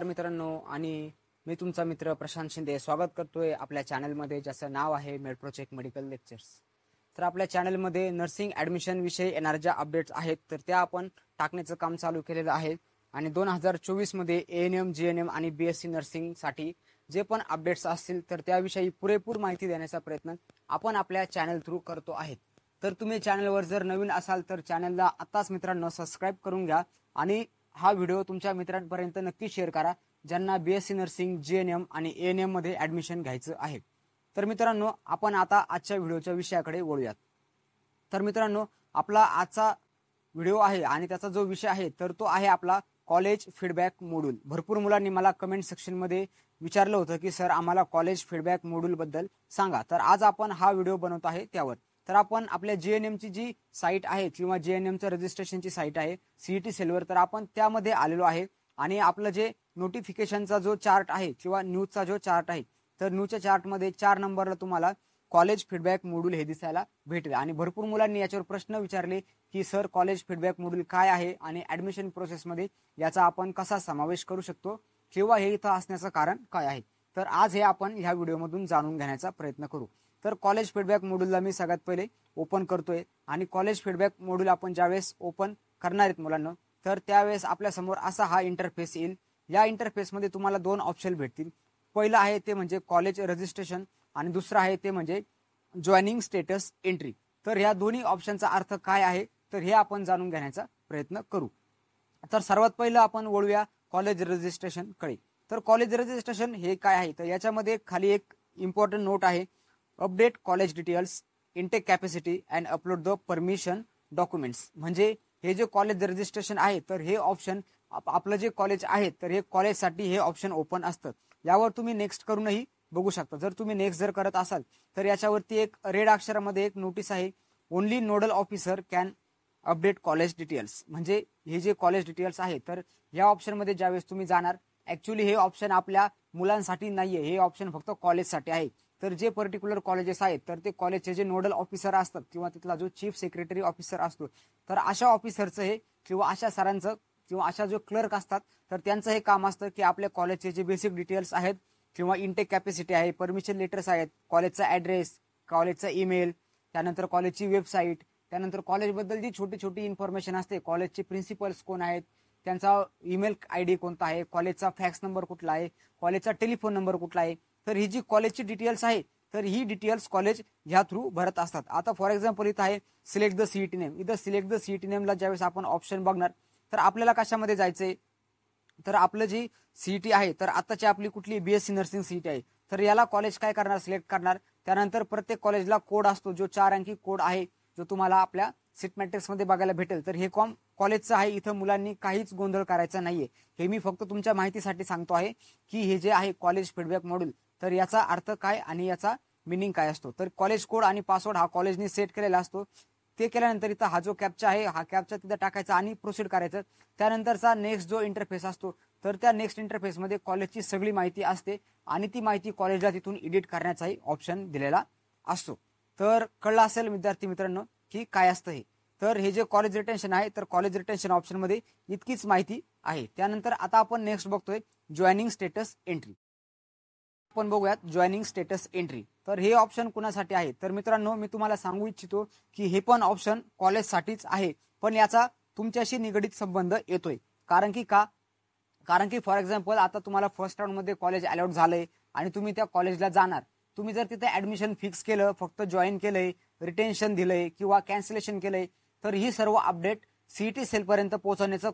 मित्रांनो आणि मी तुमचा मित्र प्रशांत शिंदे स्वागत करतोय आपल्या चॅनलमध्ये, ज्याचं नाव आहे मेडप्रोचेक मेडिकल लेक्चर्स। तर आपल्या चॅनलमध्ये नर्सिंग ॲडमिशन विषयी येणाऱ्या ज्या अपडेट्स आहेत तर त्या आपण टाकण्याचं काम चालू केलेलं आहे आणि 2024 मध्ये ANM GNM आणि BSc नर्सिंगसाठी जे पण अपडेट्स असतील तर त्याविषयी पुरेपूर माहिती देण्याचा प्रयत्न आपण आपल्या चॅनल थ्रू करतो आहे। तर तुम्ही चॅनलवर जर नवीन असाल तर चॅनलला आताच मित्रांनो सबस्क्राइब करून घ्या आणि हा व्हिडिओ तुमच्या मित्रांपर्यंत नक्की शेअर करा ज्यांना BSc नर्सिंग GNM आणि ANM मध्ये ॲडमिशन घ्यायचं आहे। तर मित्रांनो आपण आता आजच्या व्हिडिओच्या विषयाकडे वळूयात। तर मित्रांनो आपला आजचा व्हिडिओ आहे आणि त्याचा जो विषय आहे तर तो आहे आपला कॉलेज फीडबॅक मॉड्यूल। भरपूर मुलांनी मला कमेंट सेक्शनमध्ये विचारलं होतं की सर आम्हाला कॉलेज फीडबॅक मॉड्यूल बद्दल सांगा, तर आज आपण हा व्हिडिओ बनवत आहे त्यावर। तर आपण आपल्या GNM ची जी साईट आहे किंवा GNM चं रजिस्ट्रेशनची साईट आहे CET सेलवर, तर आपण त्यामध्ये आलेलो आहे आणि आपलं जे नोटिफिकेशनचा जो चार्ट आहे किंवा न्यूजचा जो चार्ट आहे तर न्यूजच्या चार्टमध्ये 4 नंबरला तुम्हाला कॉलेज फीडबॅक मॉड्यूल हे दिसायला भेटेल। आणि भरपूर मुलांनी याच्यावर प्रश्न विचारले की सर कॉलेज फीडबॅक मॉड्यूल काय आहे आणि ॲडमिशन प्रोसेसमध्ये याचा आपण कसा समावेश करू शकतो किंवा हे इथं असण्याचं कारण काय आहे। तर आज हे आपण ह्या व्हिडिओमधून जाणून घेण्याचा प्रयत्न करू। तर कॉलेज फीडबॅक मॉड्यूलला मी सगळ्यात पहिले ओपन करतोय आणि कॉलेज फीडबॅक मॉड्यूल आपण ज्यावेळेस ओपन करणार आहेत मुलांना तर त्यावेळेस आपल्या समोर असा हा इंटरफेस येईल। या इंटरफेसमध्ये तुम्हाला 2 ऑप्शन भेटतील। पहिलं आहे ते म्हणजे कॉलेज रजिस्ट्रेशन आणि दुसरं आहे ते म्हणजे जॉईनिंग स्टेटस एंट्री। तर या दोन्ही ऑप्शनचा अर्थ काय आहे तर हे आपण जाणून घेण्याचा प्रयत्न करू। तर सर्वात पहिलं आपण वळूया कॉलेज रजिस्ट्रेशन कडे। तर कॉलेज रजिस्ट्रेशन हे काय आहे तर याच्यामध्ये खाली एक इम्पॉर्टंट नोट आहे, update college details, intake capacity and upload the permission documents. म्हणजे हे जे कॉलेज रजिस्ट्रेशन आहे तर हे ऑप्शन आपलं जे कॉलेज आहे तर हे कॉलेजसाठी हे ऑप्शन ओपन असतं। यावर तुम्ही नेक्स्ट करूनही बघू शकता। जर तुम्ही नेक्स्ट जर करत असाल तर याच्यावरती एक रेड अक्षरामध्ये एक नोटीस आहे, only nodal officer can update college details. म्हणजे हे जे कॉलेज डिटेल्स आहे तर या ऑप्शनमध्ये ज्यावेळेस तुम्ही जाणार, ऍक्च्युली हे ऑप्शन आपल्या मुलांसाठी नाहीये, हे ऑप्शन फक्त कॉलेजसाठी आहे। तर जे पर्टिक्युलर कॉलेजेस आहेत तर ते कॉलेजचे जे नोडल ऑफिसर असतात किंवा तिथला जो चीफ सेक्रेटरी ऑफिसर असतो तर अशा ऑफिसरचं हे किंवा अशा सरांचं किंवा अशा जो क्लर्क असतात तर त्यांचं हे काम असतं की आपल्या कॉलेजचे जे बेसिक डिटेल्स आहेत किंवा इनटेक कॅपॅसिटी आहे, परमिशन लेटर्स आहेत, कॉलेजचा ॲड्रेस, कॉलेजचा ईमेल, त्यानंतर कॉलेजची वेबसाईट, त्यानंतर कॉलेजबद्दल जी छोटी छोटी इन्फॉर्मेशन असते, कॉलेजचे प्रिन्सिपल्स कोण आहेत, त्यांचा ईमेल ID कोणता आहे, कॉलेजचा फॅक्स नंबर कुठला आहे, कॉलेजचा टेलिफोन नंबर कुठला आहे, तर ही जी कॉलेजची डिटेल्स आहे तर ही डिटेल्स कॉलेज ह्या थ्रू भरत असतात। आता फॉर एक्झाम्पल इथं आहे सिलेक्ट द CET नेम। इथं सिलेक्ट द CET नेमला ज्यावेळेस आपण ऑप्शन बघणार तर आपल्याला कशामध्ये जायचंय तर आपलं जी CET आहे तर आताची आपली कुठली BSc नर्सिंग CET आहे तर याला कॉलेज काय करणार, सिलेक्ट करणार। त्यानंतर प्रत्येक कॉलेजला कोड असतो जो 4 अंकी कोड आहे जो तुम्हाला आपल्या सीट मॅट्रिक्स मध्ये बघायला भेटेल। तर हे कॉलेजचं आहे, इथं मुलांनी काहीच गोंधळ करायचा नाहीये। हे मी फक्त तुमच्या माहितीसाठी सांगतो आहे की हे जे आहे कॉलेज फीडबॅक मॉड्यूल तर याचा अर्थ काय आणि याचा मिनिंग काय असतो। तर कॉलेज कोड आणि पासवर्ड हा कॉलेजने सेट केलेला असतो। ते केल्यानंतर इथं हा जो कॅप्चा आहे हा कॅप्चा तिथं टाकायचा आणि प्रोसीड करायचं। त्यानंतरचा नेक्स्ट जो इंटरफेस असतो तर त्या नेक्स्ट इंटरफेसमध्ये कॉलेजची सगळी माहिती असते आणि ती माहिती कॉलेजला तिथून एडिट करण्याचाही ऑप्शन दिलेला असतो। तर कळलं असेल विद्यार्थी मित्रांनो की काय असतं हे। तर हे जे कॉलेज रिटेन्शन आहे तर कॉलेज रिटेन्शन ऑप्शनमध्ये इतकीच माहिती आहे। त्यानंतर आता आपण नेक्स्ट बघतोय जॉईनिंग स्टेटस एंट्री। आपण बघूयात जॉईनिंग स्टेटस एंट्री। तर हे ऑप्शन कुणासाठी आहे तर मित्रांनो मी तुम्हाला सांगू इच्छितो की हे पण ऑप्शन कॉलेजसाठीच आहे, पण याचा तुमच्याशी निगडित संबंध येतोय। कारण की फॉर एक्झाम्पल आता तुम्हाला फर्स्ट राऊंड मध्ये कॉलेज अलॉट झालंय आणि तुम्ही त्या कॉलेजला जाणार, तुम्ही जर तिथे ऍडमिशन फिक्स केलं, फक्त जॉईन केलंय, रिटेन्शन दिलंय किंवा कॅन्सलेशन केलंय तर ही सर्व अपडेट CET सेल पर्यंत पोहोचवण्याचं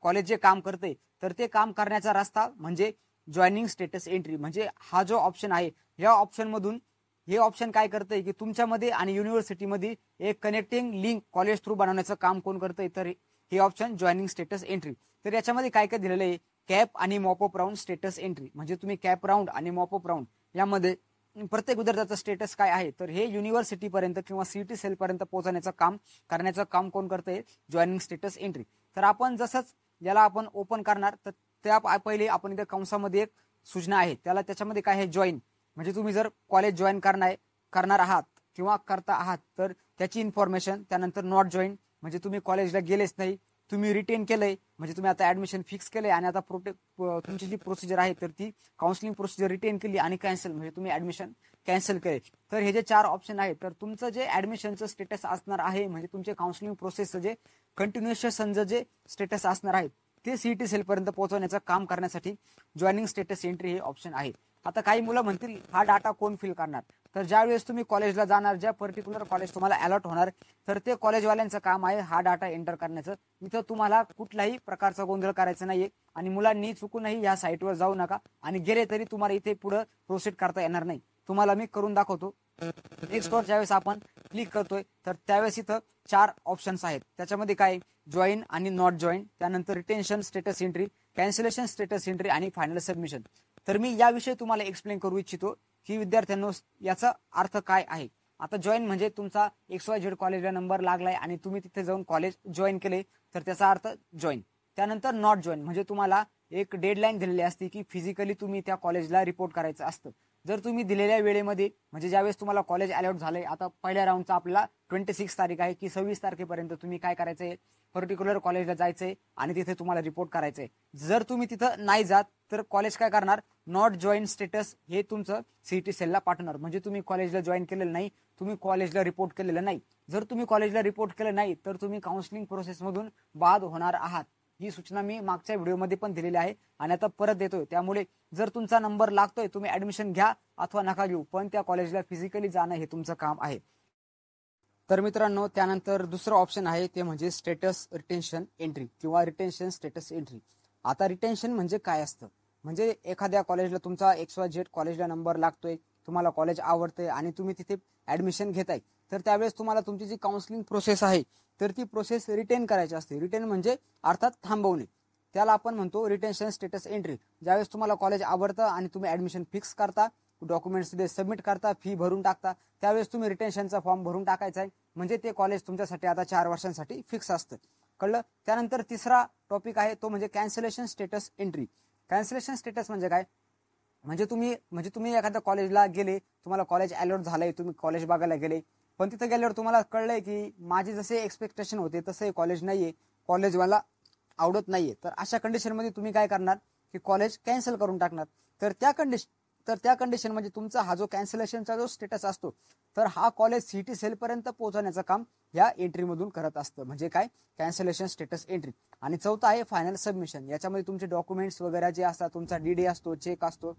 कॉलेज जे काम करते तर ते काम करण्याचा रस्ता म्हणजे जॉईनिंग स्टेटस एंट्री। म्हणजे हा जो ऑप्शन आहे या ऑप्शन मधून हे ऑप्शन काय करतंय की तुमच्यामध्ये आणि युनिव्हर्सिटीमध्ये एक कनेक्टिंग लिंक कॉलेज थ्रू बनवण्याचं काम कोण करतंय तर हे ऑप्शन जॉईनिंग स्टेटस एंट्री। तर याच्यामध्ये काय काय दिलेलं आहे, कॅप आणि मॉपअप राऊंड स्टेटस एंट्री। म्हणजे तुम्ही कॅप राऊंड आणि मॉपअप राऊंड यामध्ये प्रत्येक विद्यार्थ्याचं स्टेटस काय आहे तर हे युनिव्हर्सिटी पर्यंत किंवा CET सेल पर्यंत पोहोचण्याचं करण्याचं काम कोण करतंय, जॉईनिंग स्टेटस एंट्री। तर आपण जसंच याला आपण ओपन करणार तर त्या पहिले आपण इथे कंसामध्ये एक सूचना आहे त्याच्यामध्ये काय आहे, जॉईन। म्हणजे तुम्ही जर कॉलेज जॉईन करणार आहात किंवा करता आहात तर त्याची इन्फॉर्मेशन, त्यानंतर नॉट जॉईन म्हणजे तुम्ही कॉलेजला गेलेच नाही, तुम्ही रिटेन केलंय म्हणजे तुम्ही आता ऍडमिशन फिक्स केले आणि आता तुमची जी प्रोसिजर आहे तर ती काउन्सिलिंग प्रोसिजर रिटेन केली आणि कॅन्सल म्हणजे तुम्ही ऍडमिशन कॅन्सल केले, तर हे जे 4 ऑप्शन आहेत तर तुमचं जे ऍडमिशनचं स्टेटस असणार आहे म्हणजे तुमचे काउन्सिलिंग प्रोसेसचं जे कंटिन्युएशनचं जे स्टेटस असणार आहे ते सीईटी सेल पर्यंत पोहोचवण्याचं काम करण्यासाठी जॉईनिंग स्टेटस एंट्री हे ऑप्शन आहे. आता काही मुलं म्हणतील हा डाटा कोण फिल करणार, तर ज्यावेळेस तुम्ही कॉलेजला जाणार, ज्या पर्टिक्युलर कॉलेज तुम्हाला अलॉट होणार तर ते कॉलेजवाल्यांचं काम आहे हा डाटा एंटर करण्याचं. इथं तुम्हाला कुठल्याही प्रकारचा गोंधळ करायचा नाहीये आणि मुलांनी चुकूनही या साईटवर जाऊ नका आणि गेले तरी तुम्हाला इथे पुढे प्रोसीड करता येणार नाही. तुम्हाला मी करून दाखवतो. नेक्स्ट वर ज्यावेळेस आपण क्लिक करतोय तर त्यावेळेस इथं 4 ऑप्शन्स आहेत. त्याच्यामध्ये काय जॉईन आणि नॉट जॉईन, त्यानंतर retention status entry, cancellation status entry आणि फायनल सबमिशन. तर मी याविषयी तुम्हाला एक्सप्लेन करू इच्छितो की विद्यार्थ्यांनो याचा अर्थ काय आहे. आता जॉईन म्हणजे तुमचा XYZ कॉलेजला नंबर लागलाय आणि तुम्ही तिथे जाऊन कॉलेज जॉईन केले तर त्याचा अर्थ जॉईन. त्यानंतर नॉट जॉईन म्हणजे तुम्हाला एक डेडलाईन दिलेली असते की फिजिकली तुम्ही त्या कॉलेजला रिपोर्ट करायचं असतं. जर तुम्ही दिलेल्या वेळेमध्ये म्हणजे ज्यावेळेस तुम्हाला कॉलेज अलॉट झालंय, आता पहिल्या राऊंडचा आपला 26 तारीख आहे की 26 तारखेपर्यंत तुम्ही काय करायचंय, पर्टिक्युलर कॉलेजला जायचंय आणि तिथे तुम्हाला रिपोर्ट करायचंय. जर तुम्ही तिथं नाही जात तर कॉलेज काय करणार, नॉट जॉईन स्टेटस हे तुमचं सीईटी सेलला पाठवणार. म्हणजे तुम्ही कॉलेजला जॉईन केलेलं नाही, तुम्ही कॉलेजला रिपोर्ट केलेलं नाही. जर तुम्ही कॉलेजला रिपोर्ट केलं नाही तर तुम्ही काउन्सिलिंग प्रोसेसमधून बाद होणार आहात. ही सूचना मी मागच्या व्हिडिओमध्ये पण दिलेली आहे आणि आता परत देतोय. त्यामुळे जर तुमचा नंबर लागतोय तुम्ही ऍडमिशन घ्या अथवा नका घेऊ, पण त्या कॉलेजला फिजिकली जाणं हे तुमचं काम आहे. तर मित्रांनो त्यानंतर दुसरं ऑप्शन आहे ते म्हणजे स्टेटस रिटेन्शन एंट्री किंवा रिटेन्शन स्टेटस एंट्री. आता रिटेन्शन म्हणजे काय असतं, म्हणजे एखाद्या कॉलेजला तुमचा XYZ कॉलेजला नंबर लागतोय, तुम्हाला कॉलेज आवडतंय आणि तुम्ही तिथे ऍडमिशन घेताय तर त्यावेळेस तुम्हाला तुमची जी काउन्सिलिंग प्रोसेस आहे तर ती प्रोसेस रिटेन करायची असते. रिटेन म्हणजे अर्थात थांबवणे, त्याला आपण म्हणतो रिटेन्शन स्टेटस एंट्री. ज्यावेळेस तुम्हाला कॉलेज आवडतं आणि तुम्ही ऍडमिशन फिक्स करता, डॉक्युमेंट्स तिथे सबमिट करता, फी भरून टाकता, त्यावेळेस तुम्ही रिटेन्शनचा फॉर्म भरून टाकायचा आहे. म्हणजे ते कॉलेज तुमच्यासाठी आता 4 वर्षांसाठी फिक्स असतं. कळलं. त्यानंतर तिसरा टॉपिक आहे तो म्हणजे cancellation status entry. Cancellation status म्हणजे काय, म्हणजे तुम्ही एखाद्या कॉलेजला गेले, तुम्हाला कॉलेज अलॉट झालंय, तुम्ही कॉलेज बघायला गेले, पण तिथे गेल्यावर तुम्हाला कळलंय की माझे जसे एक्सपेक्टेशन होते तसे कॉलेज नाहीये, कॉलेज मला आवडत नाहीये. तर अशा कंडिशनमध्ये तुम्ही काय करणार की कॉलेज कॅन्सल करून टाकणार. तर त्या कंडिशन म्हणजे तुमचा हा जो कॅन्सलेशनचा जो स्टेटस असतो तर हा कॉलेज सीईटी सेल पर्यंत पोहोचवण्याचं काम या एंट्री मधून करत असतं. म्हणजे काय, कॅन्सलेशन स्टेटस एंट्री. आणि चौथा आहे फायनल सबमिशन. याच्यामध्ये तुमचे डॉक्युमेंट्स वगैरे जे असतात, तुमचा डीडी असतो, चेक असतो,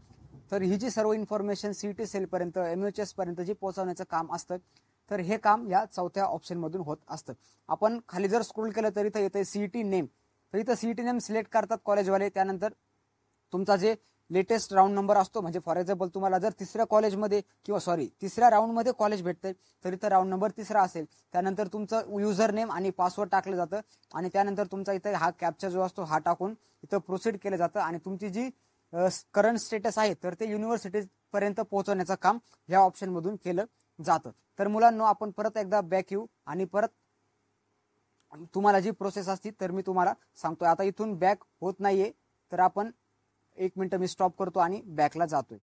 तर ही जी सर्व इन्फॉर्मेशन सीईटी सेल पर्यंत MHS पर्यंत जी पोहोचवण्याचं काम असतं तर हे काम या चौथ्या ऑप्शन मधून होत असतं. आपण खाली जर स्क्रोल केलं तर इथं येते सीईटी नेम. तर इथं सीईटी नेम सिलेक्ट करतात कॉलेजवाले. त्यानंतर तुमचा जे लेटेस्ट राऊंड नंबर असतो, म्हणजे फॉर एक्झाम्पल तुम्हाला जर तिसऱ्या राऊंडमध्ये कॉलेज भेटतंय तर इथं राऊंड नंबर 3 असेल. त्यानंतर तुमचं युजर नेम आणि पासवर्ड टाकलं जातं आणि त्यानंतर तुमचा इथं हा कॅप्चा जो असतो हा टाकून इथं प्रोसीड केलं जातं आणि तुमची जी करंट स्टेटस आहे तर ते युनिव्हर्सिटी पर्यंत पोहोचवण्याचं काम या ऑप्शन मधून केलं जातं. तर मुलांनो आपण परत एकदा बॅक येऊ आणि परत तुम्हाला जी प्रोसेस असती तर मी तुम्हाला सांगतोय. आता इथून बॅक होत नाहीये तर आपण 1 मिनिट मी स्टॉप करतो आणि बॅकला जातोय.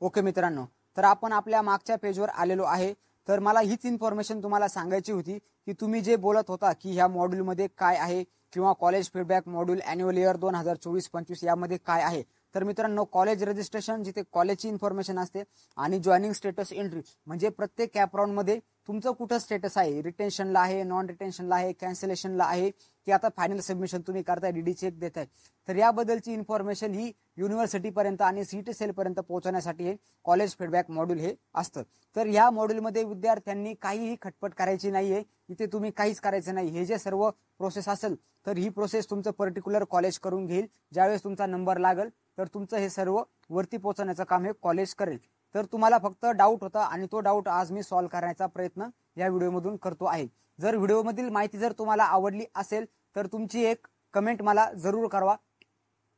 ओके मित्रांनो, तर आपण आपल्या मागच्या पेजवर आलेलो आहे. तर मला हीच इन्फॉर्मेशन तुम्हाला सांगायची होती की तुम्ही जे बोलत होता की ह्या मॉड्यूलमध्ये काय आहे किंवा college feedback module annual year 2024-25 यामध्ये काय आहे. तर मित्रांनो कॉलेज रजिस्ट्रेशन जिथे कॉलेजची इन्फॉर्मेशन असते आणि जॉईनिंग स्टेटस एंट्री म्हणजे प्रत्येक कॅप राऊंड मध्ये तुमचं कुठं स्टेटस आहे, रिटेन्शनला आहे, नॉन रिटेन्शनला आहे, कॅन्सलेशनला आहे की आता फायनल सबमिशन तुम्ही करताय, डीडी चेक देताय, तर याबद्दलची इन्फॉर्मेशन ही युनिव्हर्सिटी पर्यंत आणि सीईटी सेल पर्यंत पोहोचवण्यासाठी हे कॉलेज फीडबॅक मॉड्यूल हे असतं. तर या मॉड्यूलमध्ये विद्यार्थ्यांनी काहीही खटपट करायची नाहीये, इथे तुम्ही काहीच करायचं नाही. हे जे सर्व प्रोसेस असेल तर ही प्रोसेस तुमचं पर्टिक्युलर कॉलेज करून घेईल. ज्यावेळेस तुमचा नंबर लागेल तर तुमचं हे सर्व वरती पोहोचवण्याचं काम हे कॉलेज करेल. तर तुम्हाला फक्त डाऊट होता आणि तो डाऊट आज मी सॉल्व्ह करण्याचा प्रयत्न या व्हिडिओमधून करतो आहे. जर व्हिडिओमधील माहिती जर तुम्हाला आवडली असेल तर तुमची एक कमेंट मला जरूर करा,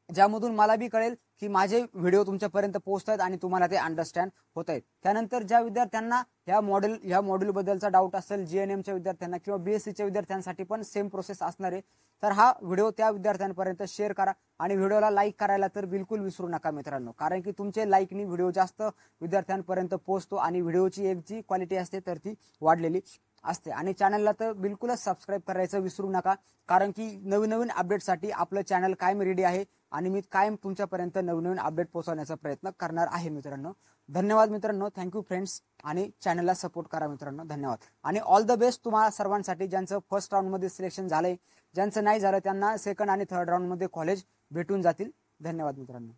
ज्यामधून मला बी कळेल की माझे व्हिडिओ तुमच्यापर्यंत पोहोचतात आणि तुम्हाला ते अंडरस्टँड होत आहेत. त्यानंतर ज्या विद्यार्थ्यांना ह्या मॉड्यूल बद्दलचा डाऊट असेल, GNMच्या विद्यार्थ्यांना किंवा BSCच्या विद्यार्थ्यांसाठी पण सेम प्रोसेस असणार आहे, तर हा व्हिडिओ त्या विद्यार्थ्यांपर्यंत शेअर करा आणि व्हिडिओला लाईक करायला तर बिलकुल विसरू नका मित्रांनो, कारण की तुमचे लाईकनी व्हिडिओ जास्त विद्यार्थ्यांपर्यंत पोहोचतो आणि व्हिडिओची एक जी क्वालिटी असते तर ती वाढलेली असते. आणि चॅनलला तर बिलकुलच सबस्क्राईब करायचं विसरू नका, कारण की नवीन नवीन अपडेटसाठी आपलं चॅनल कायम रेडी आहे आणि मी कायम तुमच्यापर्यंत नवीन नवीन अपडेट पोहोचवण्याचा प्रयत्न करणार आहे मित्रांनो. धन्यवाद मित्रांनो, थँक्यू फ्रेंड्स. आणि चॅनलला सपोर्ट करा मित्रांनो. धन्यवाद आणि ऑल द बेस्ट तुम्हाला सर्वांसाठी. ज्यांचं फर्स्ट राऊंडमध्ये सिलेक्शन झालंय, ज्यांचं नाही झालं त्यांना सेकंड आणि थर्ड राऊंडमध्ये कॉलेज भेटून जातील. धन्यवाद मित्रांनो.